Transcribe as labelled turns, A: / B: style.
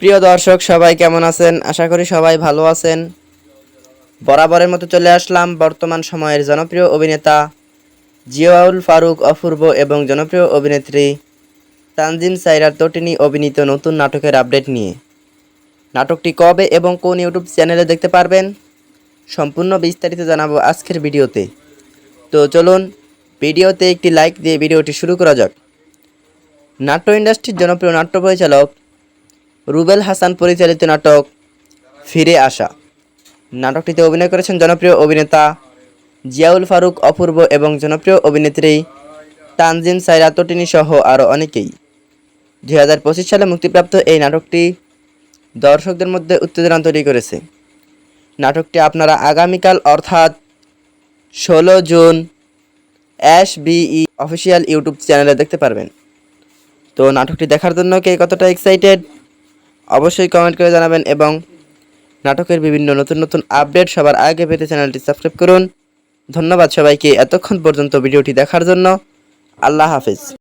A: প্রিয় দর্শক সবাই কেমন আছেন? আশা করি সবাই ভালো আছেন। বরাবরের মতো চলে আসলাম বর্তমান সময়ের জনপ্রিয় অভিনেতা জিয়াউল ফারুক অপূর্ব এবং জনপ্রিয় অভিনেত্রী তানজিম সাইরার তটিনী অভিনীত নতুন নাটকের আপডেট নিয়ে। নাটকটি কবে এবং কোন ইউটিউব চ্যানেলে দেখতে পারবেন সম্পূর্ণ বিস্তারিত জানাবো আজকের ভিডিওতে। তো চলুন ভিডিওতে একটি লাইক দিয়ে ভিডিওটি শুরু করা যাক। নাট্য ইন্ডাস্ট্রির জনপ্রিয় নাট্য পরিচালক রুবেল হাসান পরিচালিত নাটক ফিরে আসা। নাটকটিতে অভিনয় করেছেন জনপ্রিয় অভিনেতা জিয়াউল ফারুক অপূর্ব এবং জনপ্রিয় অভিনেত্রী তানজিম সাইরা তটিনী সহ আরও অনেকেই। 2025 সালে মুক্তিপ্রাপ্ত এই নাটকটি দর্শকদের মধ্যে উত্তেজনা তৈরি করেছে। নাটকটি আপনারা আগামীকাল অর্থাৎ 16 জুন SBE অফিসিয়াল ইউটিউব চ্যানেলে দেখতে পারবেন। তো নাটকটি দেখার জন্য কে কতটা এক্সাইটেড অবশ্যই কমেন্ট করে জানাবেন এবং নাটকের বিভিন্ন নতুন নতুন আপডেট সবার আগে পেতে চ্যানেলটি সাবস্ক্রাইব করুন। ধন্যবাদ সবাইকে এতক্ষণ পর্যন্ত ভিডিওটি দেখার জন্য। আল্লাহ হাফেজ।